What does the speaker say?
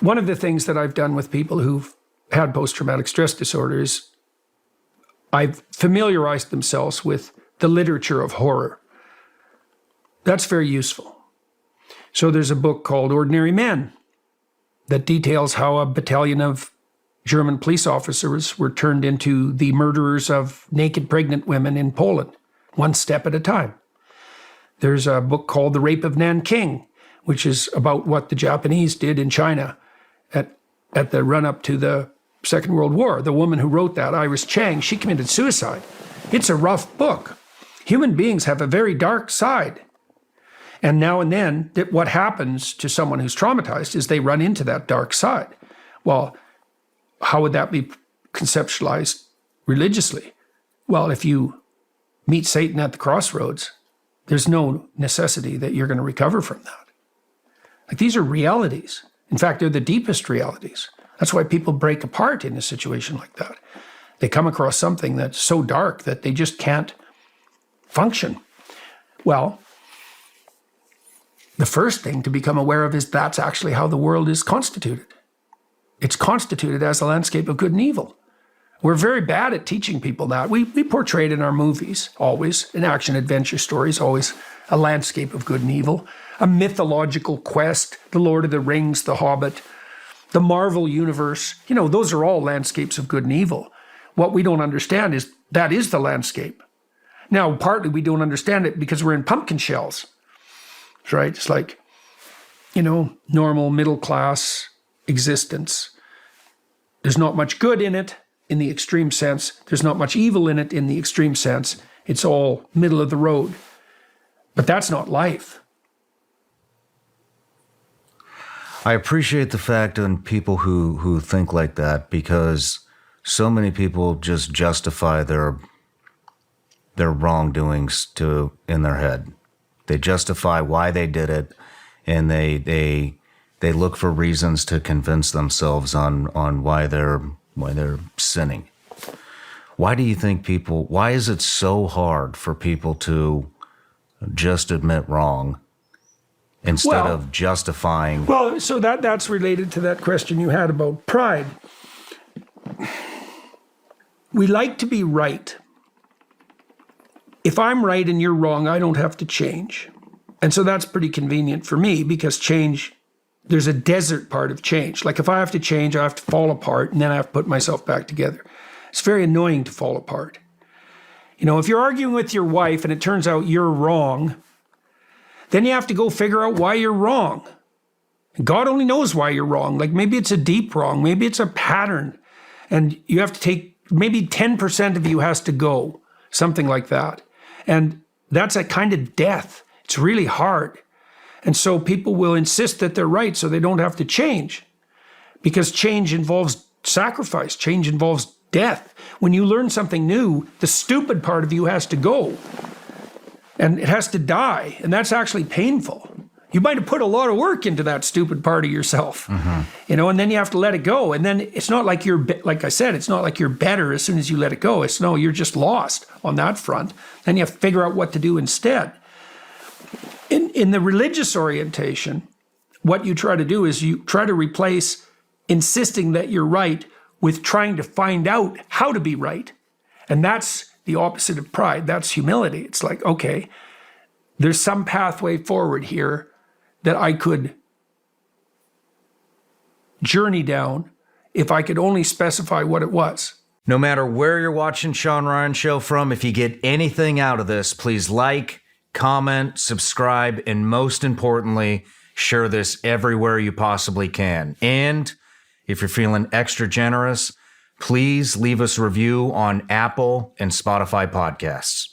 One of the things that I've done with people who've had post-traumatic stress disorder is I've familiarized themselves with the literature of horror. That's very useful. So there's a book called Ordinary Men that details how a battalion of German police officers were turned into the murderers of naked pregnant women in Poland, one step at a time. There's a book called The Rape of Nanking, which is about what the Japanese did in China at the run-up to the Second World War. The woman who wrote that, Iris Chang, she committed suicide. It's a rough book. Human beings have a very dark side. And now and then, what happens to someone who's traumatized is they run into that dark side. Well, how would that be conceptualized religiously? Well, if you meet Satan at the crossroads, there's no necessity that you're going to recover from that. Like, these are realities. In fact, they're the deepest realities. That's why people break apart in a situation like that. They come across something that's so dark that they just can't function. Well, the first thing to become aware of is that's actually how the world is constituted. It's constituted as a landscape of good and evil. We're very bad at teaching people that. We portray it in our movies, always, in action-adventure stories, always a landscape of good and evil, a mythological quest, the Lord of the Rings, the Hobbit, the Marvel universe. You know, those are all landscapes of good and evil. What we don't understand is that is the landscape. Now, partly we don't understand it because we're in pumpkin shells, right? It's like, you know, normal middle-class existence. There's not much good in it in the extreme sense. There's not much evil in it in the extreme sense. It's all middle of the road. But that's not life. I appreciate the fact on people who think like that, because so many people just justify their wrongdoings in their head. They justify why they did it, and they look for reasons to convince themselves on why they're sinning. Why do you think why is it so hard for people to just admit wrong instead of justifying? Well, so that's related to that question you had about pride. We like to be right. If I'm right and you're wrong, I don't have to change. And so that's pretty convenient for me, because change, there's a desert part of change. Like, if I have to change, I have to fall apart, and then I have to put myself back together. It's very annoying to fall apart. You know, if you're arguing with your wife and it turns out you're wrong, then you have to go figure out why you're wrong. And God only knows why you're wrong. Like, maybe it's a deep wrong. Maybe it's a pattern. And you have to take, maybe 10% of you has to go, something like that. And that's a kind of death. It's really hard. And so people will insist that they're right so they don't have to change. Because change involves sacrifice. Change involves death. When you learn something new, the stupid part of you has to go. And it has to die. And that's actually painful. You might have put a lot of work into that stupid part of yourself, you know, and then you have to let it go. And then it's not like like I said, it's not like you're better as soon as you let it go. It's no, you're just lost on that front. Then you have to figure out what to do instead. In the religious orientation, what you try to do is you try to replace insisting that you're right with trying to find out how to be right. And that's the opposite of pride. That's humility. It's like, okay, there's some pathway forward here that I could journey down if I could only specify what it was. No matter where you're watching Sean Ryan Show from, if you get anything out of this, please like, comment, subscribe, and most importantly, share this everywhere you possibly can. And if you're feeling extra generous, please leave us a review on Apple and Spotify podcasts.